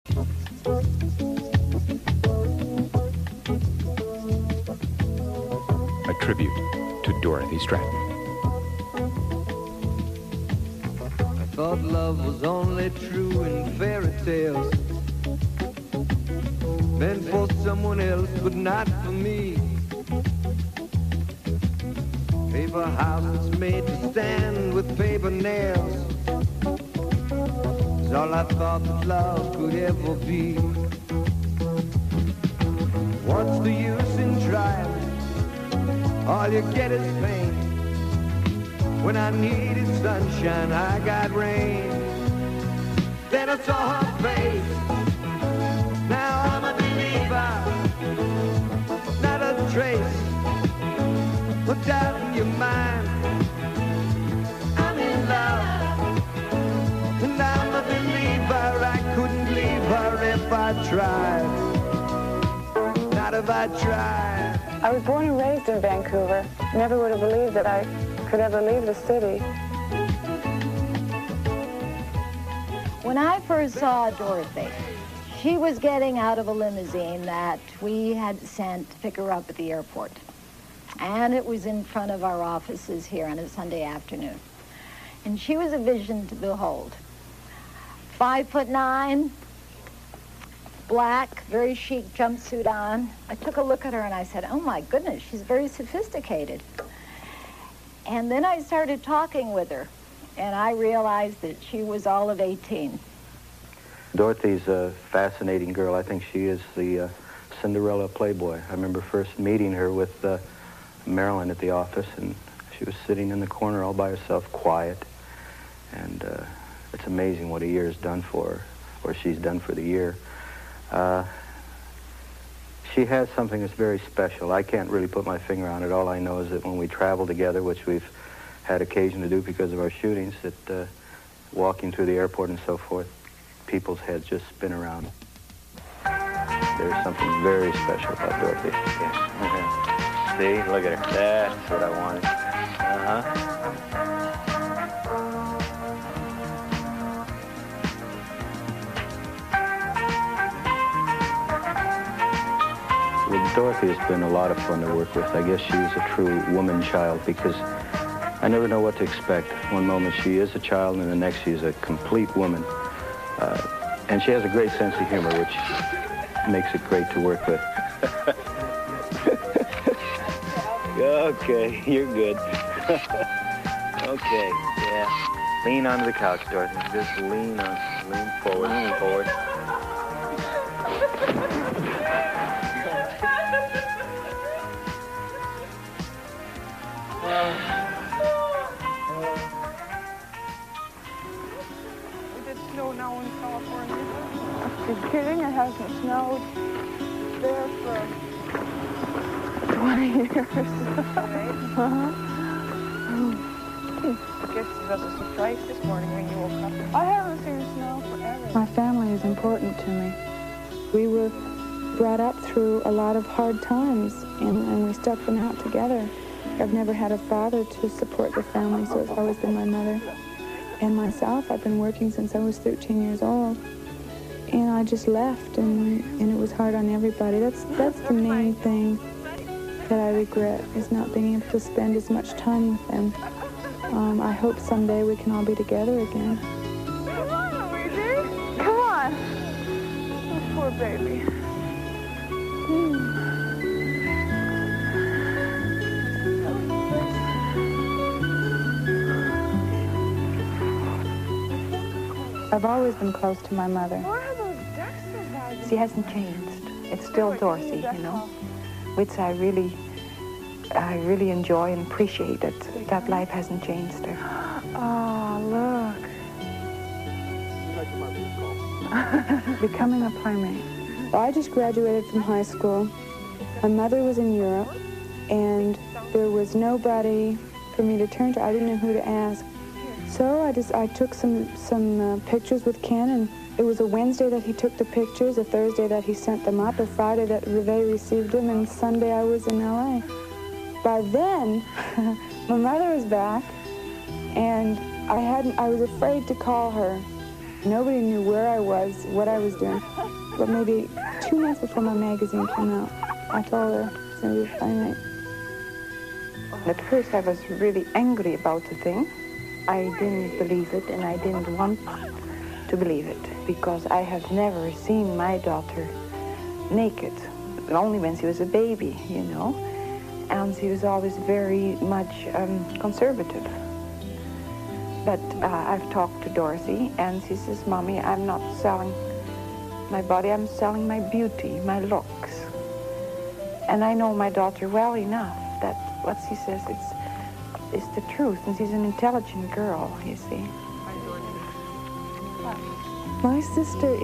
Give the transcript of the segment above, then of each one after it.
A tribute to Dorothy Stratten. I thought love was only true in fairy tales, meant for someone else, but not for me. Paper house that's made to stand with paper nails is all I thought that love could ever be. What's the use in trying? All you get is pain. When I needed sunshine, I got rain. Then I saw her face. Now I'm a believer. Not a trace of doubt in your mind. I'm in love, and I'm a believer. I couldn't leave her if I tried. Not if I tried. I was born and raised in Vancouver. Never would have believed that I could ever leave the city. When I first saw Dorothy, she was getting out of a limousine that we had sent to pick her up at the airport. And it was in front of our offices here on a Sunday afternoon. And she was a vision to behold. 5'9", black, very chic jumpsuit on. I took a look at her and I said, oh my goodness, she's very sophisticated. And then I started talking with her, and I realized that she was all of 18. Dorothy's a fascinating girl. I think she is the Cinderella Playboy. I remember first meeting her with Marilyn at the office, and she was sitting in the corner all by herself, quiet. And it's amazing what a year has done for her, or she's done for the year. She has something that's very special. I can't really put my finger on it. All I know is that when we travel together, which we've had occasion to do because of our shootings, that walking through the airport and so forth, people's heads just spin around. There's something very special about Dorothy. Yeah. See, look at her. That's what I wanted. Well, Dorothy has been a lot of fun to work with. I guess she's a true woman child because I never know what to expect. One moment she is a child and the next she's a complete woman. And she has a great sense of humor, which makes it great to work with. Okay, you're good. Okay, yeah. Lean onto the couch, Dorothy. Just lean forward, forward. It snow now in California. You're kidding? It hasn't snowed there for 20 years. I guess it was a surprise this morning when you woke up. I haven't seen snow forever. My family is important to me. We were brought up through a lot of hard times, and we stuck them out together. I've never had a father to support the family, so it's always been my mother. And myself, I've been working since I was 13 years old. And I just left, and it was hard on everybody. That's the main thing that I regret, is not being able to spend as much time with them. I hope someday we can all be together again. Come on, Luigi. Come on. Oh, poor baby. I've always been close to my mother. She hasn't changed. It's still Dorothy, you know, which I really enjoy and appreciate that life hasn't changed her. Oh, look. Becoming a primate. I just graduated from high school. My mother was in Europe, and there was nobody for me to turn to. I didn't know who to ask. So I took some pictures with Ken, and it was a Wednesday that he took the pictures, a Thursday that he sent them up, a Friday that they received them, and Sunday I was in L.A. By then, my mother was back, and I was afraid to call her Nobody knew where I was, what I was doing. But maybe 2 months before my magazine came out, I told her it's going to be a playmate. At first I was really angry about the thing. I didn't believe it, and I didn't want to believe it, because I have never seen my daughter naked, only when she was a baby, you know. And she was always very much conservative. But I've talked to Dorothy, and she says, Mommy, I'm not selling my body, I'm selling my beauty, my looks. And I know my daughter well enough that what she says is the truth, and she's an intelligent girl, you see. My sister,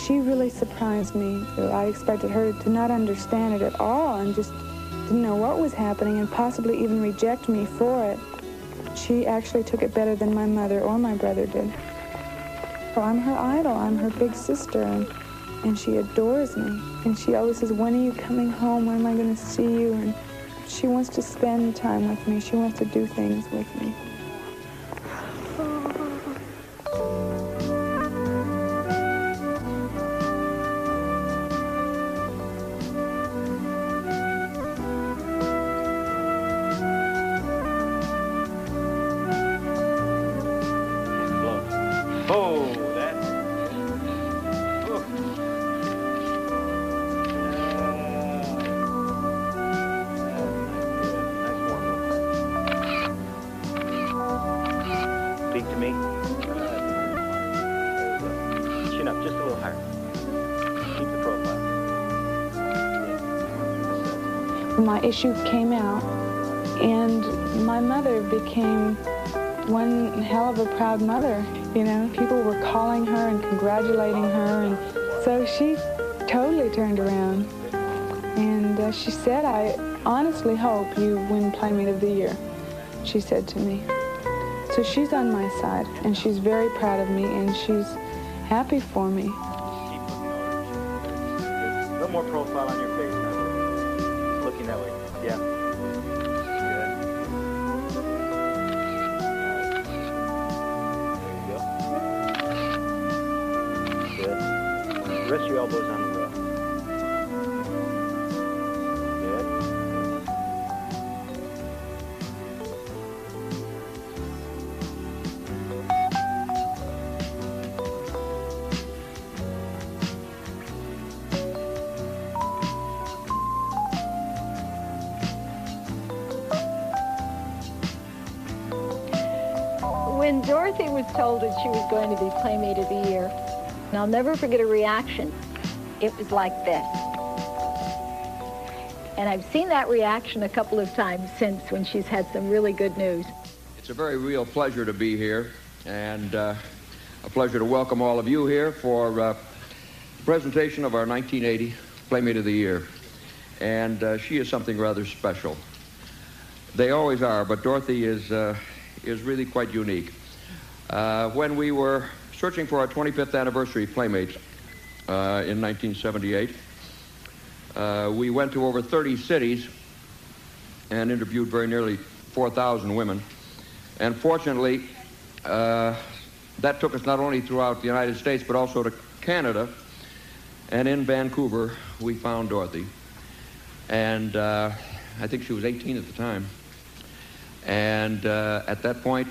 she really surprised me. I expected her to not understand it at all and just didn't know what was happening and possibly even reject me for it. She actually took it better than my mother or my brother did. So I'm her idol. I'm her big sister, and she adores me. And she always says, when are you coming home? When am I going to see you? And she wants to spend time with me. She wants to do things with me. My issue came out, and my mother became one hell of a proud mother. You know, people were calling her and congratulating her, and so she totally turned around. And she said, I honestly hope you win Playmate of the Year, she said to me. So she's on my side, and she's very proud of me, and she's happy for me. A little more profile on your face now. Looking that way. Yeah. Good. There you go. Good. Rest your elbows on the rail. Good. When Dorothy was told that she was going to be Playmate of the Year, and I'll never forget her reaction. It was like this. And I've seen that reaction a couple of times since, when she's had some really good news. It's a very real pleasure to be here, and a pleasure to welcome all of you here for the presentation of our 1980 Playmate of the Year. And she is something rather special. They always are, but Dorothy is really quite unique. When we were searching for our 25th anniversary Playmates in 1978, we went to over 30 cities and interviewed very nearly 4,000 women. And fortunately, that took us not only throughout the United States, but also to Canada. And in Vancouver, we found Dorothy. And I think she was 18 at the time. And at that point,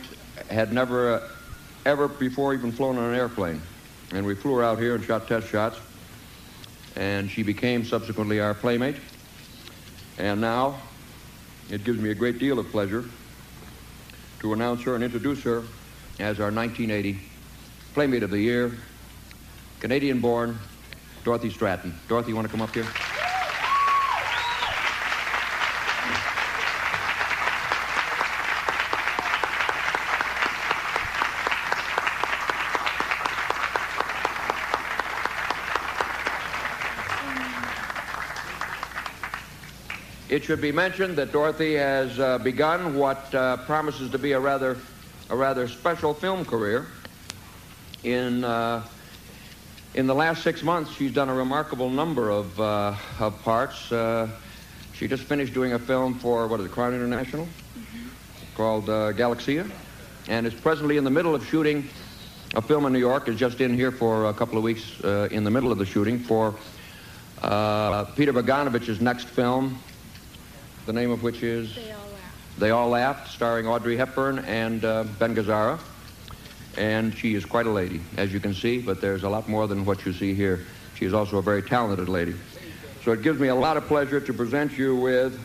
had never, ever before even flown on an airplane. And we flew her out here and shot test shots. And she became subsequently our Playmate. And now, it gives me a great deal of pleasure to announce her and introduce her as our 1980 Playmate of the Year, Canadian-born Dorothy Stratten. Dorothy, you want to come up here? It should be mentioned that Dorothy has begun what promises to be a rather special film career. In the last 6 months, she's done a remarkable number of parts. She just finished doing a film for, Crown International, called Galaxia, and is presently in the middle of shooting a film in New York, is just in here for a couple of weeks in the middle of the shooting for Peter Bogdanovich's next film, the name of which is They All Laughed, starring Audrey Hepburn and Ben Gazzara. And she is quite a lady, as you can see, but there's a lot more than what you see here. She is also a very talented lady. So it gives me a lot of pleasure to present you with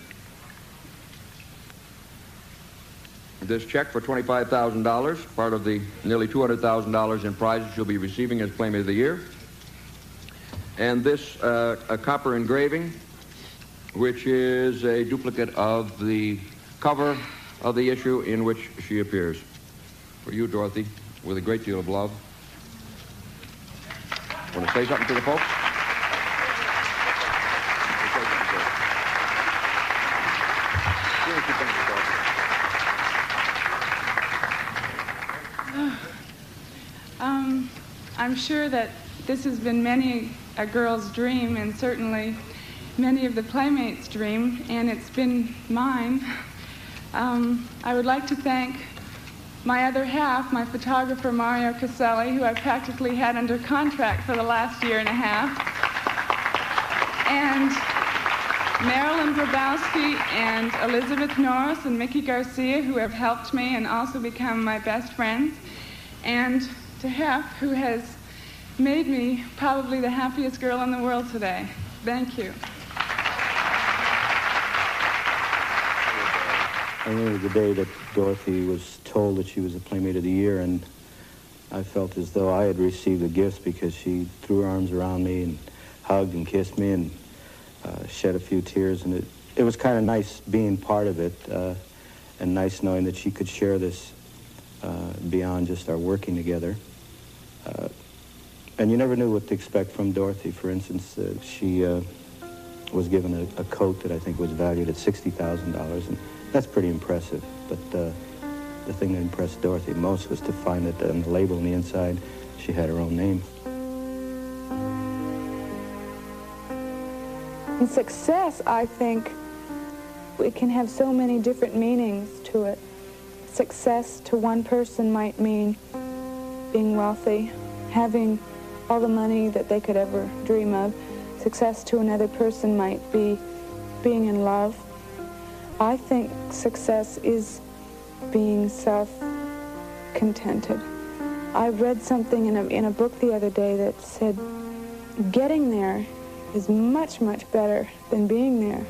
this check for $25,000, part of the nearly $200,000 in prizes you'll be receiving as Playmate of the Year. And this a copper engraving, which is a duplicate of the cover of the issue in which she appears. For you, Dorothy, with a great deal of love. Want to say something to the folks? I'm sure that this has been many a girl's dream, and certainly many of the Playmates' dream, and it's been mine. I would like to thank my other half, my photographer, Mario Caselli, who I've practically had under contract for the last year and a half, and Marilyn Grabowski and Elizabeth Norris and Mickey Garcia, who have helped me and also become my best friends, and to Hef, who has made me probably the happiest girl in the world today. Thank you. I remember the day that Dorothy was told that she was a Playmate of the Year, and I felt as though I had received the gifts because she threw her arms around me and hugged and kissed me and shed a few tears, and it was kind of nice being part of it, and nice knowing that she could share this beyond just our working together. And you never knew what to expect from Dorothy. For instance, she was given a coat that I think was valued at $60,000, and that's pretty impressive. But the thing that impressed Dorothy most was to find that on the label on the inside, she had her own name. In success, I think it can have so many different meanings to it. Success to one person might mean being wealthy, having all the money that they could ever dream of. Success to another person might be being in love. I think success is being self-contented. I read something in a book the other day that said getting there is much, much better than being there.